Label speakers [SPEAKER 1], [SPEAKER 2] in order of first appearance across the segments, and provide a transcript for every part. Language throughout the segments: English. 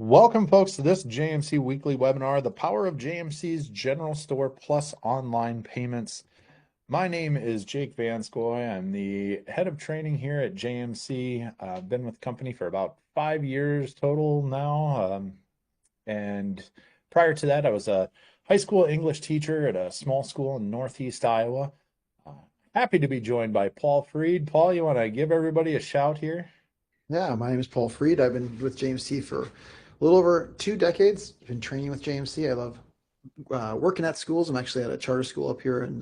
[SPEAKER 1] Welcome, folks, to this JMC weekly webinar, The Power of JMC's General Store Plus Online Payments. My name is Jake Vanskoy. I'm the head of training here at JMC. I've been with the company for about 5 years total now. And prior to that, I was a high school English teacher at a small school in Northeast Iowa. Uh, Happy to be joined by Paul Freed. Paul, you want to give everybody a shout here?
[SPEAKER 2] Yeah, my name is Paul Freed. I've been with JMC for a little over 2 decades. Been training with JMC. I love working at schools. I'm actually at a charter school up here in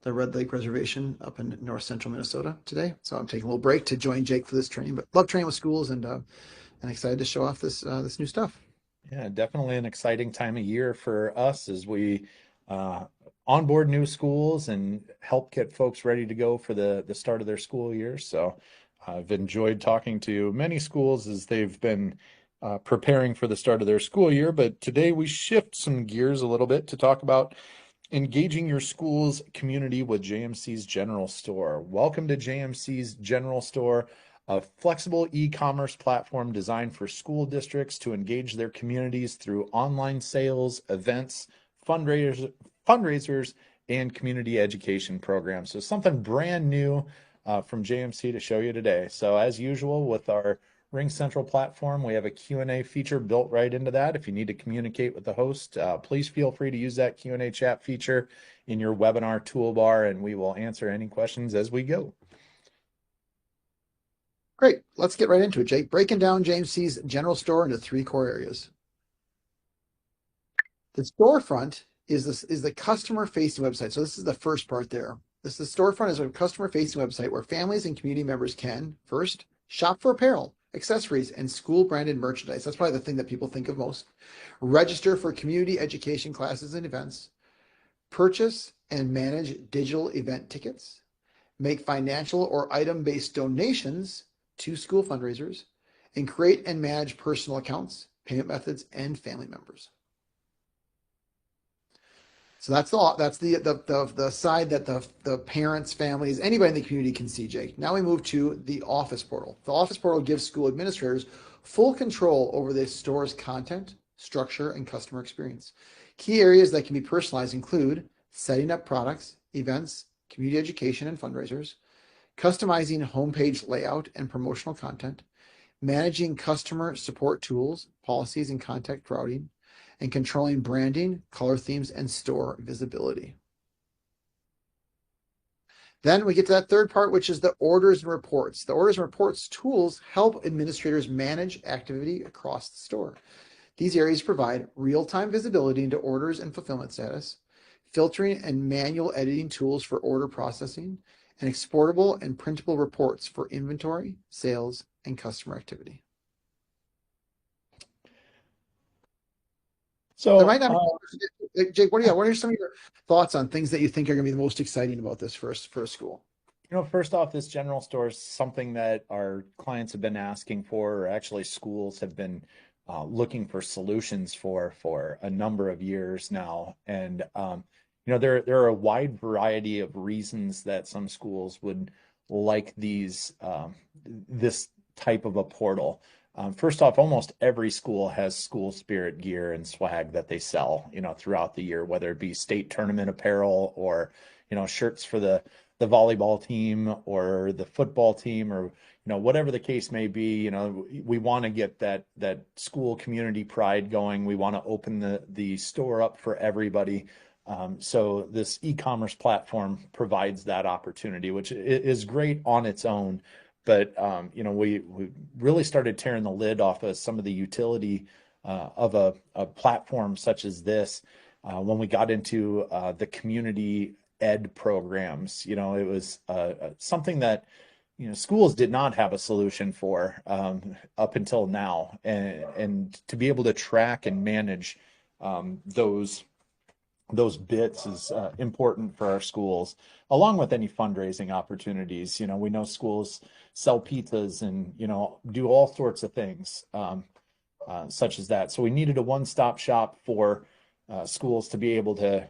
[SPEAKER 2] the Red Lake Reservation up in north central Minnesota today. So I'm taking a little break to join Jake for this training. But love training with schools and excited to show off this new stuff.
[SPEAKER 1] Yeah, definitely an exciting time of year for us as we uh, onboard new schools and help get folks ready to go for the start of their school year. So I've enjoyed talking to many schools as they've been preparing for the start of their school year. But today we shift some gears a little bit to talk about engaging your school's community with JMC's General Store. Welcome to JMC's General Store, a flexible e-commerce platform designed for school districts to engage their communities through online sales, events, fundraisers, and community education programs. So something brand new from JMC to show you today. So as usual with our Ring Central platform, we have a Q&A feature built right into that. If you need to communicate with the host, please feel free to use that Q&A chat feature in your webinar toolbar, and we will answer any questions as we go.
[SPEAKER 2] Great. Let's get right into it, Jake. Breaking down JMC's general store into three core areas. The storefront is the customer facing website. So this is the first part there. The storefront is a customer facing website where families and community members can first shop for apparel, accessories, and school branded merchandise. That's probably the thing that people think of most. Register for community education classes and events, purchase and manage digital event tickets, make financial or item based donations to school fundraisers, and create and manage personal accounts, payment methods, and family members. So that's the side that the parents, families, anybody in the community can see, Jake. Now we move to the office portal. The office portal gives school administrators full control over the store's content, structure, and customer experience. Key areas that can be personalized include setting up products, events, community education, and fundraisers, customizing homepage layout and promotional content, managing customer support tools, policies, and contact routing, and controlling branding, color themes, and store visibility. Then we get to that third part, which is the orders and reports. The orders and reports tools help administrators manage activity across the store. These areas provide real-time visibility into orders and fulfillment status, filtering and manual editing tools for order processing, and exportable and printable reports for inventory, sales, and customer activity. There
[SPEAKER 1] So,
[SPEAKER 2] might not be, Jake, what are some of your thoughts on things that you think are going to be the most exciting about this for a school?
[SPEAKER 1] first off, this general store is something that our clients have been asking for, or actually schools have been looking for solutions for a number of years now. And there are a wide variety of reasons that some schools would like this type of a portal. First off, almost every school has school spirit gear and swag that they sell, throughout the year, whether it be state tournament apparel or, shirts for the volleyball team or the football team or, whatever the case may be. We want to get that school community pride going. We want to open the store up for everybody. So this e-commerce platform provides that opportunity, which is great on its own. But we really started tearing the lid off of some of the utility of a platform such as this when we got into the community ed programs. It was something that schools did not have a solution for up until now, and to be able to track and manage those bits is important for our schools, along with any fundraising opportunities. We know schools sell pizzas and, do all sorts of things such as that. So we needed a one-stop shop for schools to be able to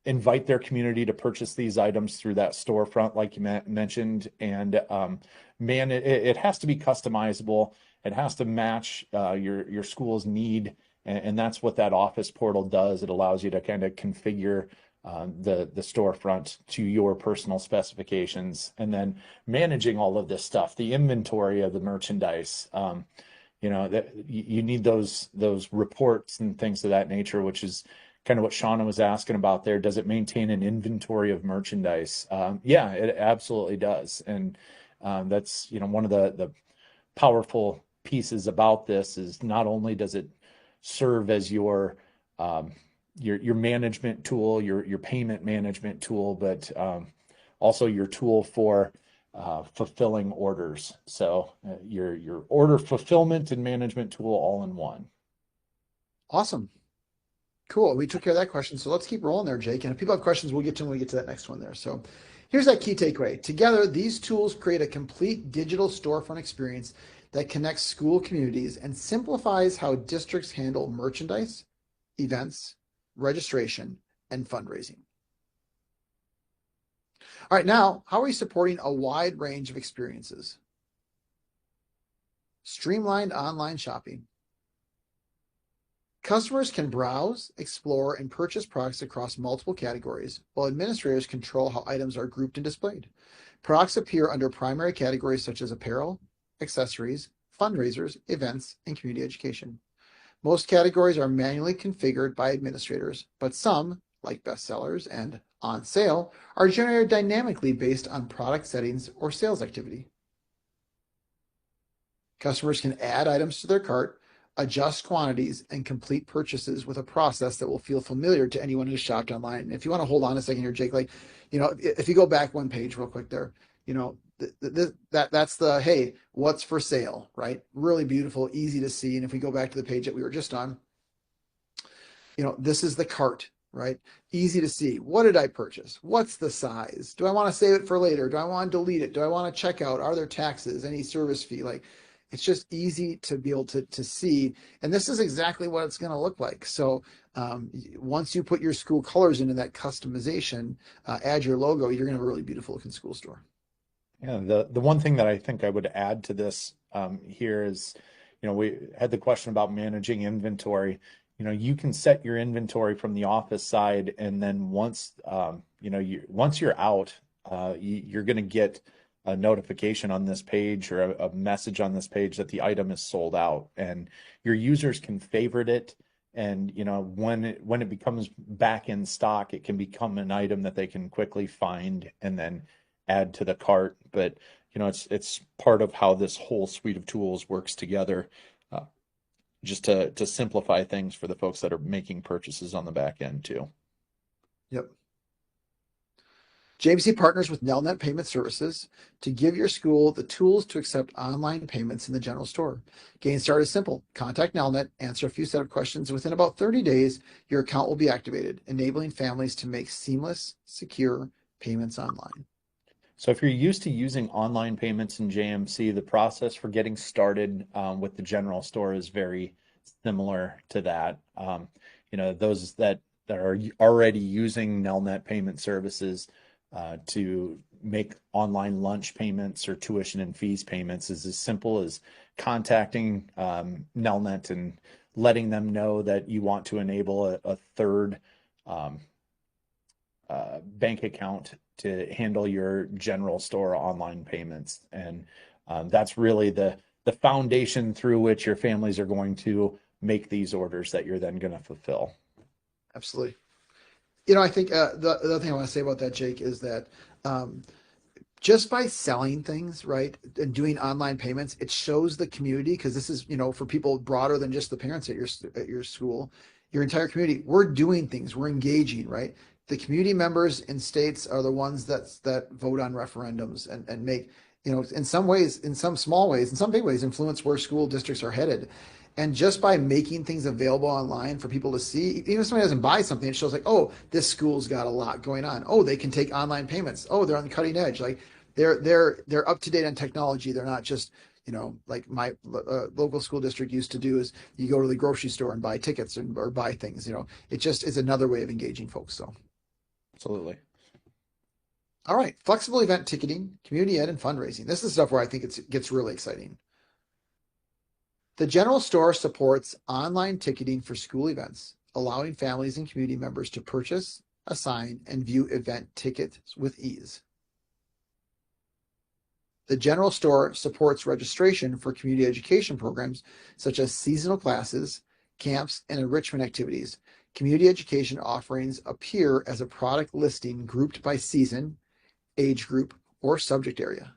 [SPEAKER 1] invite their community to purchase these items through that storefront, like you mentioned. And it has to be customizable. It has to match your school's need, and that's what that office portal does. It allows you to kind of configure the storefront to your personal specifications, and then managing all of this stuff, the inventory of the merchandise. That you need those reports and things of that nature, which is kind of what Shauna was asking about there. Does it maintain an inventory of merchandise? Yeah, it absolutely does. And that's, one of the powerful pieces about this is not only does it serve as um, your management tool, your payment management tool, but also your tool for fulfilling orders. So your order fulfillment and management tool all in one.
[SPEAKER 2] Awesome. Cool. We took care of that question. So let's keep rolling there, Jake. And if people have questions, we'll get to them when we get to that next one there. So here's that key takeaway. Together, these tools create a complete digital storefront experience that connects school communities and simplifies how districts handle merchandise, events, registration, and fundraising. All right, now, how are we supporting a wide range of experiences? Streamlined online shopping. Customers can browse, explore, and purchase products across multiple categories, while administrators control how items are grouped and displayed. Products appear under primary categories such as apparel, accessories, fundraisers, events, and community education. Most categories are manually configured by administrators, but some, like bestsellers and on sale, are generated dynamically based on product settings or sales activity. Customers can add items to their cart, adjust quantities, and complete purchases with a process that will feel familiar to anyone who's shopped online. And if you want to hold on a second here, Jake, if you go back one page real quick there, that's the, hey, what's for sale, right? Really beautiful, easy to see. And if we go back to the page that we were just on, this is the cart, right? Easy to see. What did I purchase? What's the size? Do I want to save it for later? Do I want to delete it? Do I want to check out? Are there taxes? Any service fee? It's just easy to be able to see. And this is exactly what it's going to look like. So once you put your school colors into that customization, add your logo, you're going to have a really beautiful looking school store.
[SPEAKER 1] Yeah, the one thing that I think I would add to this here is, we had the question about managing inventory. You can set your inventory from the office side, and then once you're out, you're going to get a notification on this page or a message on this page that the item is sold out, and your users can favorite it. And when it becomes back in stock, it can become an item that they can quickly find and then add to the cart. But it's part of how this whole suite of tools works together, uh, just to simplify things for the folks that are making purchases on the back end too.
[SPEAKER 2] Yep. JMC partners with Nelnet Payment Services to give your school the tools to accept online payments in the general store. Getting started is simple. Contact Nelnet, answer a few set of questions. Within about 30 days, your account will be activated, enabling families to make seamless, secure payments online.
[SPEAKER 1] So if you're used to using online payments in JMC, the process for getting started with the general store is very similar to that. Those that are already using Nelnet payment services to make online lunch payments or tuition and fees payments is as simple as contacting Nelnet and letting them know that you want to enable a third um, bank account to handle your general store online payments. And that's really the foundation through which your families are going to make these orders that you're then going to fulfill.
[SPEAKER 2] Absolutely. I think the other thing I want to say about that, Jake, is that um, just by selling things, right, and doing online payments, it shows the community, because this is, for people broader than just the parents at your school, your entire community. We're doing things, we're engaging, right? The community members in states are the ones that vote on referendums and make, in some ways, in some small ways, in some big ways, influence where school districts are headed. And just by making things available online for people to see, even if somebody doesn't buy something, it shows like, oh, this school's got a lot going on. Oh, they can take online payments. Oh, they're on the cutting edge. Like they're up to date on technology. They're not just, like my local school district used to do, is you go to the grocery store and buy tickets or buy things. It just is another way of engaging folks. So,
[SPEAKER 1] Absolutely.
[SPEAKER 2] all right, flexible event ticketing, community ed, and fundraising. This is stuff where I think it gets really exciting. The general store supports online ticketing for school events, allowing families and community members to purchase, assign, and view event tickets with ease. The general store supports registration for community education programs such as seasonal classes, camps, and enrichment activities. Community education offerings appear as a product listing grouped by season, age group, or subject area.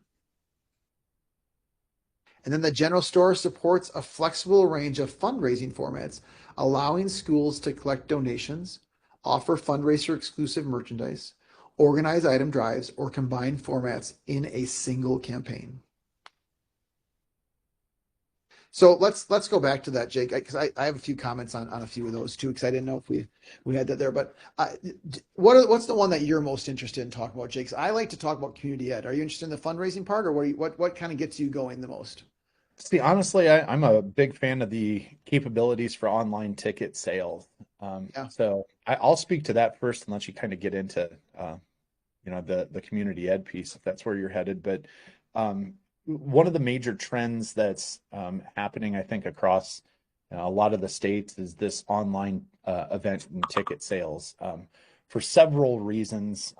[SPEAKER 2] And then the general store supports a flexible range of fundraising formats, allowing schools to collect donations, offer fundraiser exclusive merchandise, organize item drives, or combine formats in a single campaign. So let's go back to that, Jake, because I have a few comments on a few of those too, because I didn't know if we had that there. But what's the one that you're most interested in talking about, Jake? 'Cause I like to talk about community ed. Are you interested in the fundraising part, or what kind of gets you going the most?
[SPEAKER 1] See, honestly, I'm a big fan of the capabilities for online ticket sales.
[SPEAKER 2] Yeah.
[SPEAKER 1] I'll speak to that first and let you kind of get into the community ed piece if that's where you're headed. But one of the major trends that's happening, I think, across a lot of the states is this online event and ticket sales for several reasons.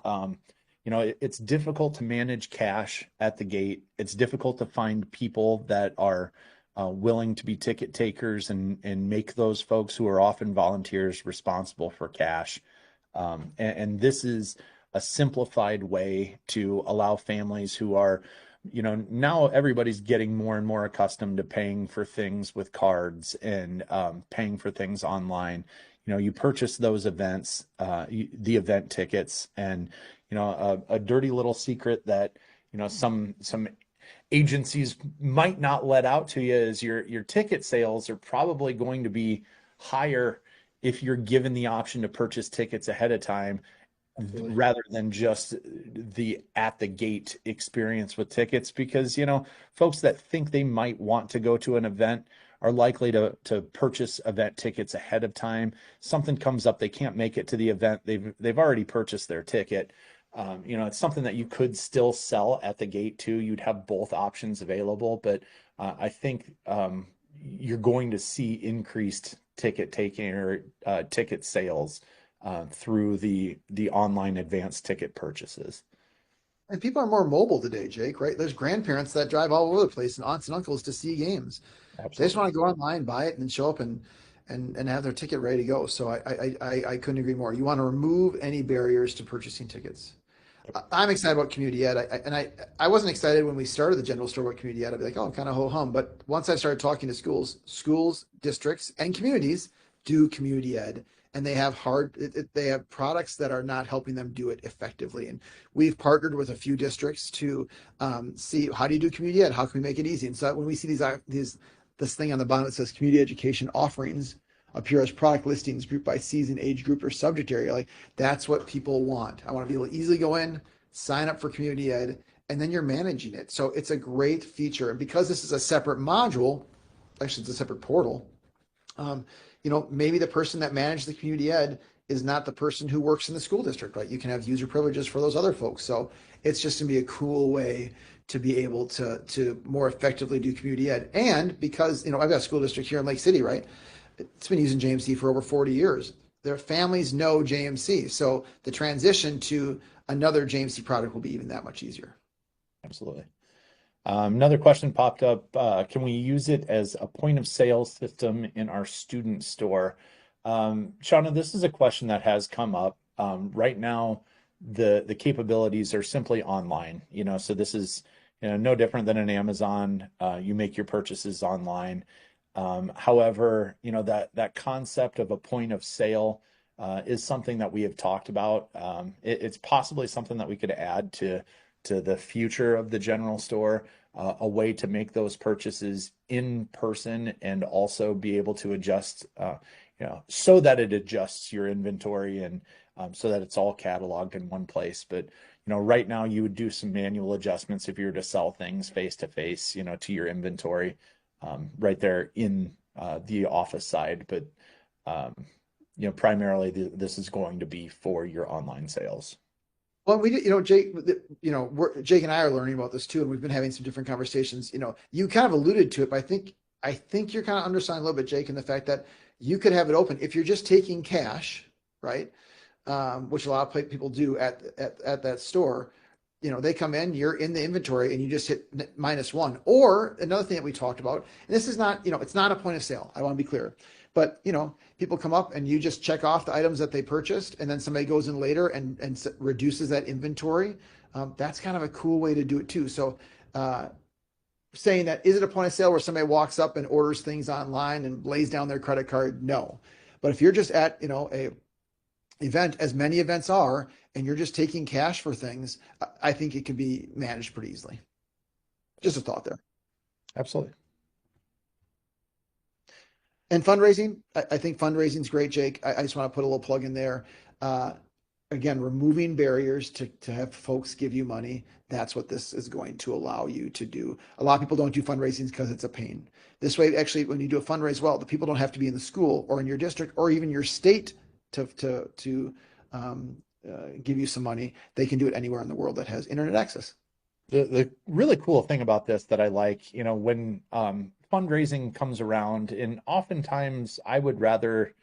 [SPEAKER 1] It's difficult to manage cash at the gate. It's difficult to find people that are willing to be ticket takers and make those folks who are often volunteers responsible for cash. And this is a simplified way to allow families who are, now everybody's getting more and more accustomed to paying for things with cards and paying for things online. You purchase those events, the event tickets, and a dirty little secret that some agencies might not let out to you is your ticket sales are probably going to be higher if you're given the option to purchase tickets ahead of time
[SPEAKER 2] Absolutely.
[SPEAKER 1] rather than just the at the gate experience with tickets, because folks that think they might want to go to an event are likely to purchase event tickets ahead of time. Something comes up, they can't make it to the event, they've already purchased their ticket. It's something that you could still sell at the gate too. You'd have both options available, but I think you're going to see increased ticket taking or ticket sales through the online advanced ticket purchases.
[SPEAKER 2] And people are more mobile today, Jake, right? There's grandparents that drive all over the place and aunts and uncles to see games. They just
[SPEAKER 1] Absolutely.
[SPEAKER 2] want to go online, buy it, and then show up and have their ticket ready to go. So I couldn't agree more. You want to remove any barriers to purchasing tickets. I'm excited about community ed. I wasn't excited when we started the general store about community ed. I'd be like, oh, kind of ho hum. But once I started talking to schools, districts, and communities do community ed, and they have products that are not helping them do it effectively. And we've partnered with a few districts to see how do you do community ed? How can we make it easy? And so when we see this thing on the bottom that says community education offerings appear as product listings grouped by season, age group, or subject area. Like that's what people want. I want to be able to easily go in, sign up for community ed, and then you're managing it. So it's a great feature. And because this is a separate module, actually it's a separate portal, um, maybe the person that managed the community ed is not the person who works in the school district, right? You can have user privileges for those other folks. So it's just gonna be a cool way to be able to more effectively do community ed. And because, I've got a school district here in Lake City, right? It's been using JMC for over 40 years. Their families know JMC. So the transition to another JMC product will be even that much easier.
[SPEAKER 1] Absolutely. Another question popped up. Can we use it as a point of sale system in our student store? Shauna, this is a question that has come up. Right now, the capabilities are simply online, so this is no different than an Amazon. You make your purchases online. However, that concept of a point of sale is something that we have talked about. It's possibly something that we could add to the future of the general store, a way to make those purchases in person and also be able to adjust, so that it adjusts your inventory and so that it's all cataloged in one place. But right now you would do some manual adjustments if you were to sell things face to face, to your inventory, right there in the office side. But um, primarily this is going to be for your online sales.
[SPEAKER 2] Well, we did, Jake, Jake and I are learning about this too, and we've been having some different conversations. You kind of alluded to it, but I think I think you're kind of underselling a little bit, Jake, in the fact that you could have it open if you're just taking cash, right? Which a lot of people do at that store. They come in, you're in the inventory, and you just hit -1. Or another thing that we talked about, and this is not, it's not a point of sale. I want to be clear, but people come up and you just check off the items that they purchased, and then somebody goes in later and reduces that inventory. That's kind of a cool way to do it too. So. Saying that, is it a point of sale where somebody walks up and orders things online and lays down their credit card? No. But if you're just at a event, as many events are, and you're just taking cash for things, I think it can be managed pretty easily. Just a thought there.
[SPEAKER 1] Absolutely.
[SPEAKER 2] And fundraising, I think fundraising is great, Jake. I just want to put a little plug in there. Uh, Again, removing barriers to have folks give you money. That's what this is going to allow you to do. A lot of people don't do fundraising because it's a pain. This way, actually, when you do a fundraise, well, the people don't have to be in the school or in your district or even your state to give you some money. They can do it anywhere in the world that has internet access.
[SPEAKER 1] The really cool thing about this that I like, when fundraising comes around, and oftentimes I would rather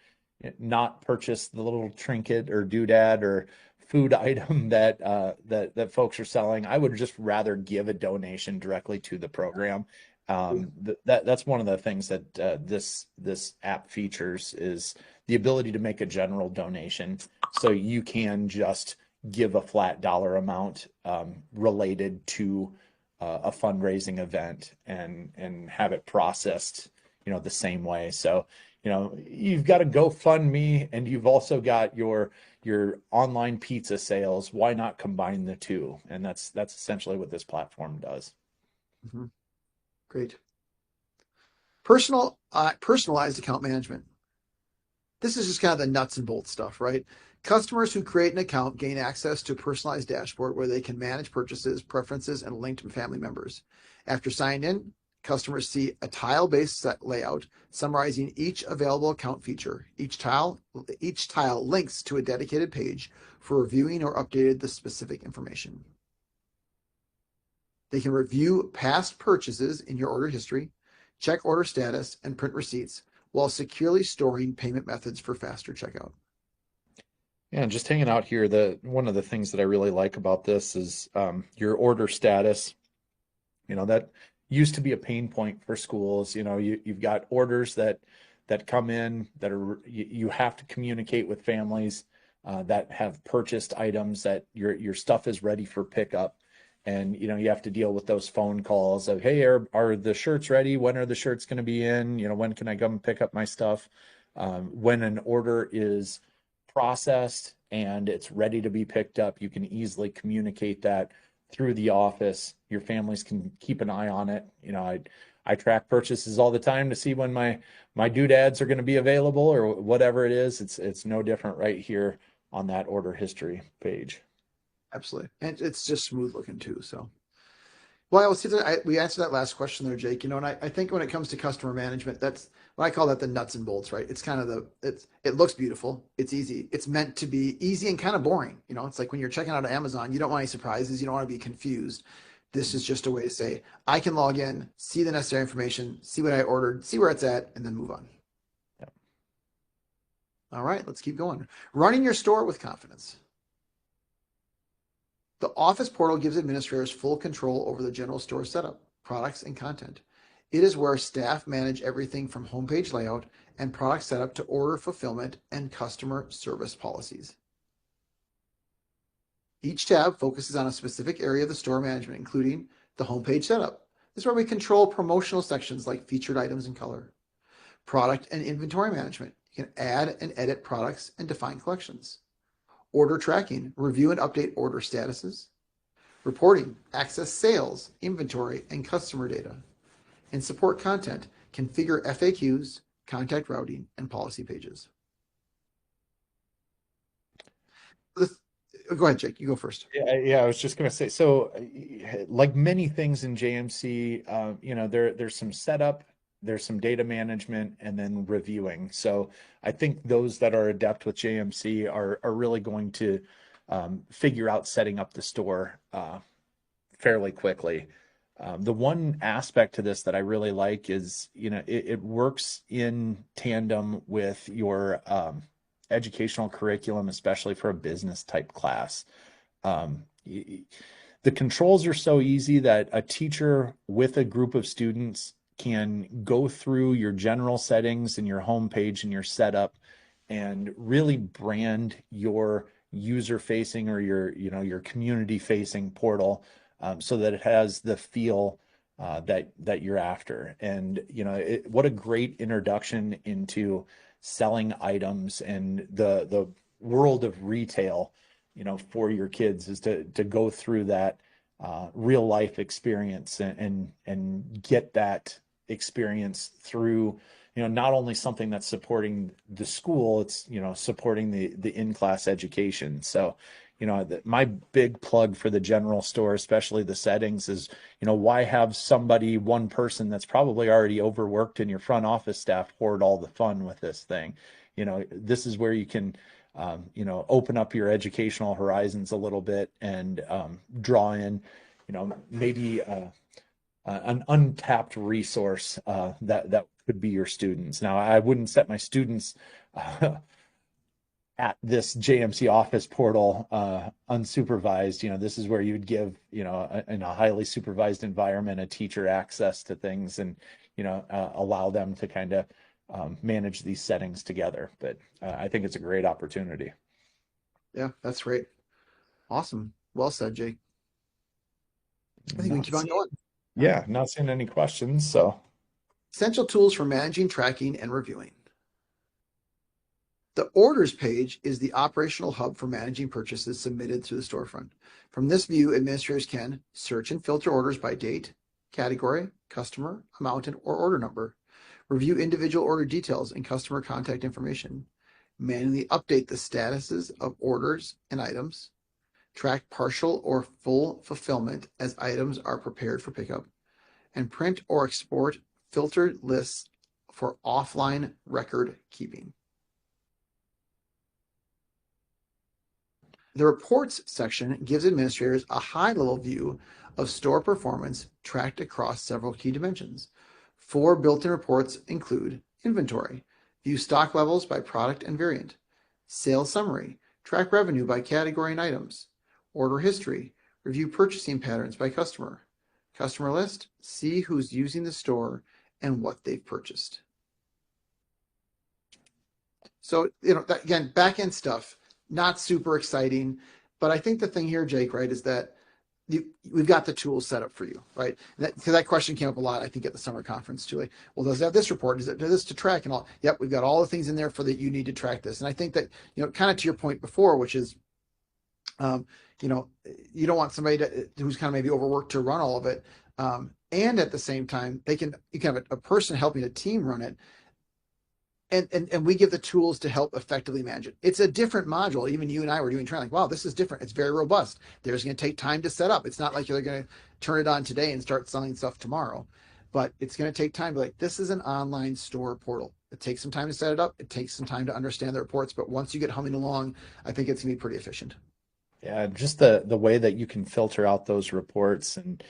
[SPEAKER 1] not purchase the little trinket or doodad or food item that folks are selling. I would just rather give a donation directly to the program. That's one of the things that this app features is the ability to make a general donation, so you can just give a flat dollar amount related to a fundraising event and have it processed, the same way. So, you've got a GoFundMe and you've also got your online pizza sales. Why not combine the two? And that's essentially what this platform does.
[SPEAKER 2] Mm-hmm. Great. Personalized account management. This is just kind of the nuts and bolts stuff, right? Customers who create an account gain access to a personalized dashboard where they can manage purchases, preferences, and link to family members. After signing in, customers see a tile-based set layout summarizing each available account feature. Each tile links to a dedicated page for reviewing or updating the specific information. They can review past purchases in your order history, check order status, and print receipts while securely storing payment methods for faster checkout.
[SPEAKER 1] Yeah, and just hanging out here, the one of the things that I really like about this is your order status. That used to be a pain point for schools. You've got orders that come in that you have to communicate with families that have purchased items that your stuff is ready for pickup. And you have to deal with those phone calls of, hey, are the shirts ready? When are the shirts going to be in? When can I come pick up my stuff? When an order is processed and it's ready to be picked up, you can easily communicate that through the office. Your families can keep an eye on it. I track purchases all the time to see when my doodads are going to be available or whatever it is. It's no different right here on that order history page.
[SPEAKER 2] Absolutely. And it's just smooth looking too. So, well, we answered that last question there, Jake. And I think when it comes to customer management, that's what I call that the nuts and bolts, right? It's kind of it looks beautiful. It's easy. It's meant to be easy and kind of boring. It's like when you're checking out on Amazon, you don't want any surprises. You don't want to be confused. This is just a way to say, I can log in, see the necessary information, see what I ordered, see where it's at, and then move on.
[SPEAKER 1] Yep.
[SPEAKER 2] All right, let's keep going. Running your store with confidence. The Office portal gives administrators full control over the general store setup, products, and content. It is where staff manage everything from homepage layout and product setup to order fulfillment and customer service policies. Each tab focuses on a specific area of the store management, including the homepage setup. This is where we control promotional sections like featured items and color. Product and inventory management. You can add and edit products and define collections. Order tracking, review and update order statuses. Reporting, access sales, inventory, and customer data. And support content, configure FAQs, contact routing, and policy pages. Go ahead, Jake. You go first.
[SPEAKER 1] Yeah, I was just going to say, so like many things in JMC, there's some setup, there's some data management, and then reviewing. So I think those that are adept with JMC are really going to figure out setting up the store fairly quickly. The one aspect to this that I really like is, it works in tandem with your educational curriculum, especially for a business type class. Um, the controls are so easy that a teacher with a group of students can go through your general settings and your homepage and your setup and really brand your user facing or your community facing portal, so that it has the feel that you're after. And what a great introduction into selling items and the world of retail, for your kids, is to go through that real life experience, and get that experience through, not only something that's supporting the school, it's, supporting the in-class education. So, my big plug for the general store, especially the settings, is, why have one person that's probably already overworked in your front office staff hoard all the fun with this thing? This is where you can, open up your educational horizons a little bit, and draw in, maybe an untapped resource that could be your students. Now, I wouldn't set my students at this JMC office portal unsupervised. This is where you'd give, in a highly supervised environment, a teacher access to things, and allow them to kind of manage these settings together. But I think it's a great opportunity.
[SPEAKER 2] Yeah, that's great. Awesome. Well said, Jake. I think we can
[SPEAKER 1] Not
[SPEAKER 2] keep on
[SPEAKER 1] seeing,
[SPEAKER 2] going. All right.
[SPEAKER 1] yeah, not seeing any questions. So
[SPEAKER 2] Essential tools for managing, tracking, and reviewing. The orders page is the operational hub for managing purchases submitted through the storefront. From this view, administrators can search and filter orders by date, category, customer, amount, or order number, review individual order details and customer contact information, manually update the statuses of orders and items, track partial or full fulfillment as items are prepared for pickup, and print or export filtered lists for offline record keeping. The reports section gives administrators a high-level view of store performance tracked across several key dimensions. 4 built-in reports include inventory, view stock levels by product and variant, sales summary, track revenue by category and items, order history, review purchasing patterns by customer, customer list, see who's using the store and what they've purchased. So, again, back end stuff, not super exciting. But I think the thing here, Jake, right, is that we've got the tools set up for you, right? Because that question came up a lot, I think, at the summer conference too. Like, well, does it have this report? Does it do this to track and all? Yep, we've got all the things in there for that you need to track this. And I think that, kind of to your point before, which is, um, you don't want somebody who's kind of maybe overworked to run all of it. And at the same time, you can have a person helping a team run it, and we give the tools to help effectively manage it. It's a different module. Even you and I were doing training, like, wow, this is different. It's very robust. There's going to take time to set up. It's not like you're going to turn it on today and start selling stuff tomorrow, but it's going to take time to, like, this is an online store portal. It takes some time to set it up. It takes some time to understand the reports, but once you get humming along, I think it's going to be pretty efficient.
[SPEAKER 1] yeah, just the way that you can filter out those reports, and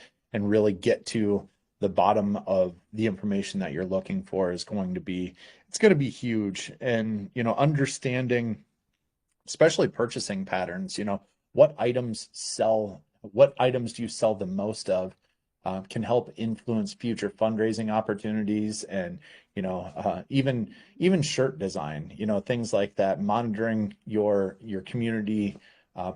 [SPEAKER 1] really get to the bottom of the information that you're looking for, is going to be huge. And understanding, especially purchasing patterns, what items do you sell the most of, can help influence future fundraising opportunities. And even shirt design, things like that. Monitoring your community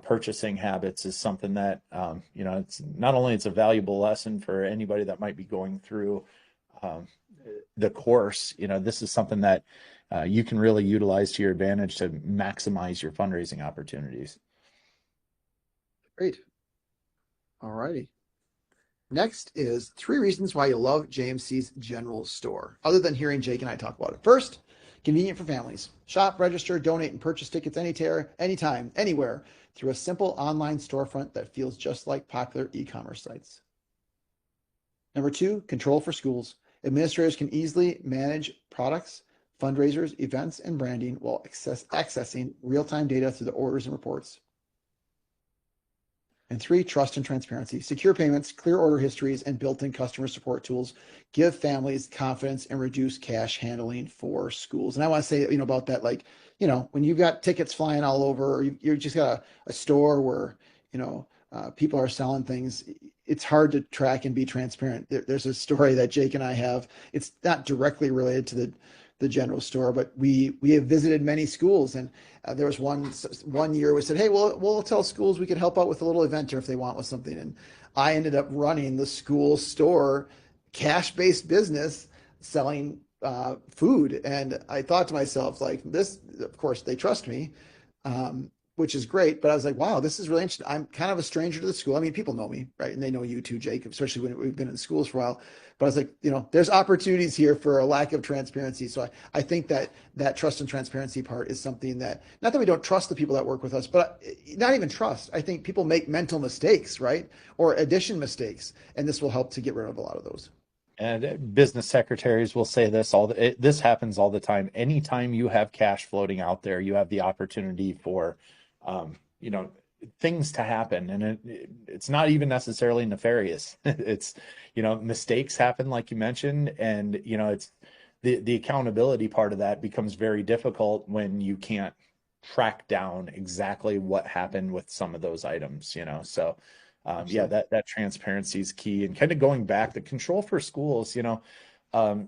[SPEAKER 1] purchasing habits is something that, it's not only it's a valuable lesson for anybody that might be going through um, the course. This is something that you can really utilize to your advantage to maximize your fundraising opportunities.
[SPEAKER 2] Great. All righty. Next is 3 reasons why you love JMC's general store, other than hearing Jake and I talk about it. First, convenient for families. Shop, register, donate, and purchase tickets anytime, anywhere, through a simple online storefront that feels just like popular e-commerce sites. Number 2, control for schools. Administrators can easily manage products, fundraisers, events, and branding while accessing real-time data through the orders and reports. And three, trust and transparency. Secure payments, clear order histories, and built-in customer support tools give families confidence and reduce cash handling for schools. And I want to say, about that, like, when you've got tickets flying all over, or you just got a store where, people are selling things, it's hard to track and be transparent. There's a story that Jake and I have. It's not directly related to the general store, but we have visited many schools, and there was one year we said, hey, we'll tell schools we could help out with a little event or if they want with something. And I ended up running the school store, cash-based business, selling food. And I thought to myself, like, this, of course, they trust me, which is great. But I was like, wow, this is really interesting. I'm kind of a stranger to the school. I mean, people know me, right? And they know you too, Jake, especially when we've been in schools for a while. But I was like, there's opportunities here for a lack of transparency. So I think that trust and transparency part is something that, not that we don't trust the people that work with us, but not even trust. I think people make mental mistakes, right? Or addition mistakes. And this will help to get rid of a lot of those.
[SPEAKER 1] And business secretaries will say this this happens all the time. Anytime you have cash floating out there, you have the opportunity for, um, you know, things to happen, and it's not even necessarily nefarious. It's, mistakes happen, like you mentioned, and it's the accountability part of that becomes very difficult when you can't track down exactly what happened with some of those items. So yeah,
[SPEAKER 2] Absolutely.
[SPEAKER 1] that transparency is key. And kind of going back, the control for schools,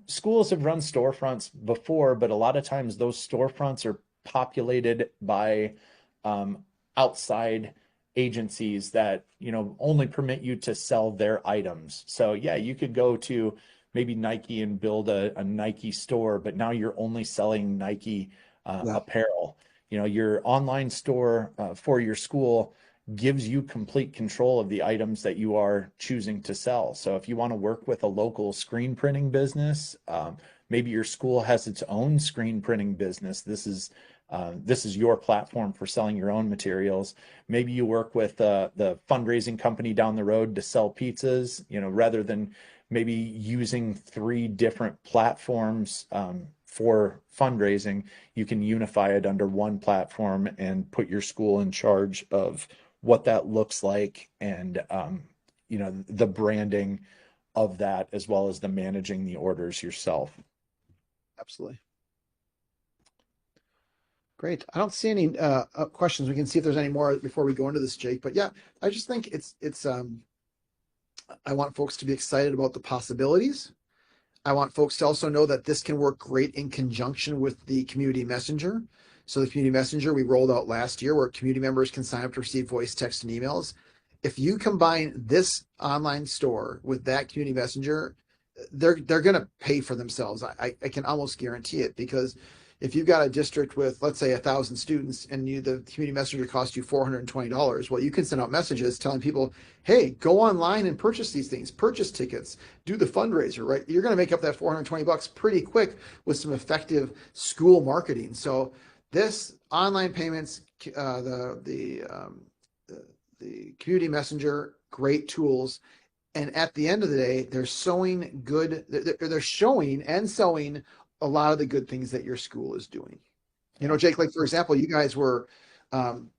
[SPEAKER 1] schools have run storefronts before, but a lot of times those storefronts are populated by um, outside agencies that, only permit you to sell their items. So yeah, you could go to maybe Nike and build a Nike store, but now you're only selling Nike
[SPEAKER 2] Yeah.
[SPEAKER 1] apparel. Your online store for your school gives you complete control of the items that you are choosing to sell. So if you want to work with a local screen printing business, maybe your school has its own screen printing business. This is your platform for selling your own materials. Maybe you work with the fundraising company down the road to sell pizzas, rather than maybe using three different platforms for fundraising. You can unify it under one platform and put your school in charge of what that looks like, and the branding of that, as well as the managing the orders yourself.
[SPEAKER 2] Absolutely. Great. I don't see any questions. We can see if there's any more before we go into this, Jake. But yeah, I just think it's I want folks to be excited about the possibilities. I want folks to also know that this can work great in conjunction with the community messenger. So the community messenger we rolled out last year, where community members can sign up to receive voice, text, and emails. If you combine this online store with that community messenger, they're going to pay for themselves. I can almost guarantee it, because if you've got a district with, let's say, 1,000 students, and the community messenger costs you $420, well, you can send out messages telling people, hey, go online and purchase these things, purchase tickets, do the fundraiser, right? You're going to make up that $420 pretty quick with some effective school marketing. So this online payments, the community messenger, great tools. And at the end of the day, they're showing they're showing and sewing a lot of the good things that your school is doing.
[SPEAKER 1] Yeah,
[SPEAKER 2] Jake, like for example, you guys were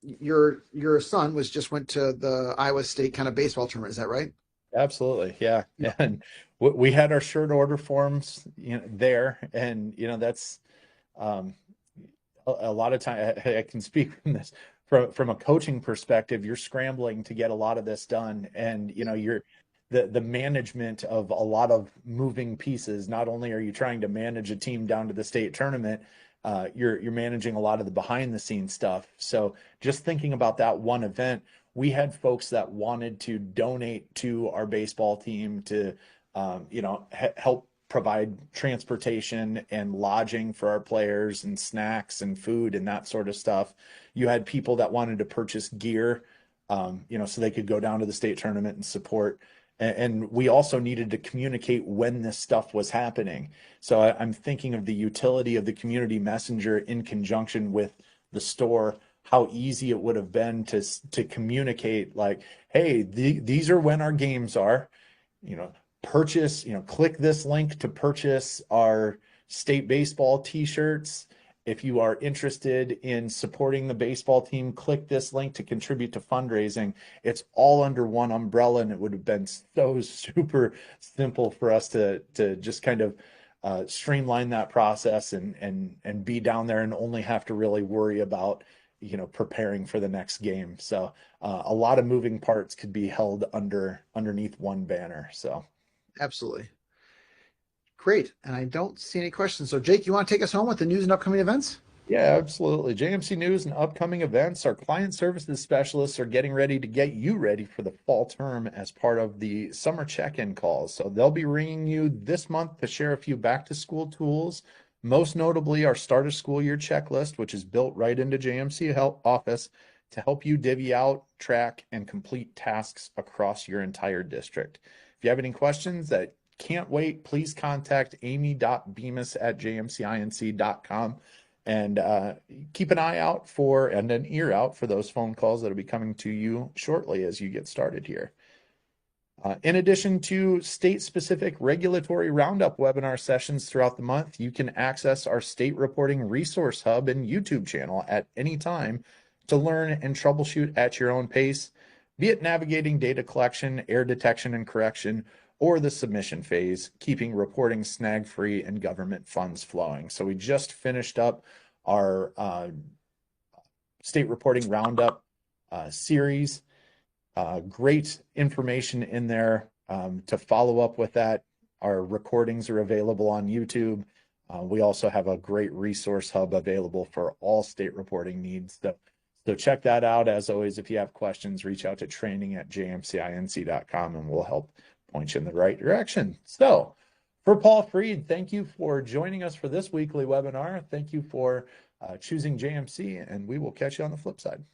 [SPEAKER 2] your son was just went to the Iowa State kind of baseball tournament. Is that right?
[SPEAKER 1] absolutely. Yeah.
[SPEAKER 2] Yeah.
[SPEAKER 1] And we had our shirt order forms, there, and that's um, a lot of time. I can speak from this from a coaching perspective. You're scrambling to get a lot of this done, and you're the management of a lot of moving pieces. Not only are you trying to manage a team down to the state tournament, you're managing a lot of the behind the scenes stuff. So just thinking about that one event, we had folks that wanted to donate to our baseball team to help provide transportation and lodging for our players, and snacks and food and that sort of stuff. You had people that wanted to purchase gear, so they could go down to the state tournament and support. And we also needed to communicate when this stuff was happening. So I'm thinking of the utility of the community messenger in conjunction with the store, how easy it would have been to communicate, like, hey, these are when our games are, you know, purchase, click this link to purchase our state baseball t-shirts, If you are interested in supporting the baseball team, click this link to contribute to fundraising. It's all under one umbrella, and it would have been so super simple for us to just kind of streamline that process and be down there and only have to really worry about preparing for the next game. So a lot of moving parts could be held underneath one banner. So
[SPEAKER 2] Absolutely. Great. And I don't see any questions. So, Jake, you want to take us home with the news and upcoming events?
[SPEAKER 1] yeah, absolutely. JMC News and upcoming events. Our client services specialists are getting ready to get you ready for the fall term as part of the summer check-in calls. So they'll be ringing you this month to share a few back-to-school tools, most notably our start of school year checklist, which is built right into JMC Help Office to help you divvy out, track, and complete tasks across your entire district. If you have any questions that can't wait, please contact amy.bemis@jmcinc.com and keep an eye out for and an ear out for those phone calls that'll be coming to you shortly as you get started here. In addition to state-specific regulatory roundup webinar sessions throughout the month, you can access our state reporting resource hub and YouTube channel at any time to learn and troubleshoot at your own pace, be it navigating data collection, error detection and correction, or the submission phase, keeping reporting snag-free and government funds flowing. So we just finished up our state reporting roundup series. Great information in there to follow up with that. Our recordings are available on YouTube. We also have a great resource hub available for all state reporting needs. So check that out. As always, if you have questions, reach out to training@jmcinc.com and we'll help point you in the right direction. So for Paul Freed, thank you for joining us for this weekly webinar. Thank you for choosing JMC, and we will catch you on the flip side.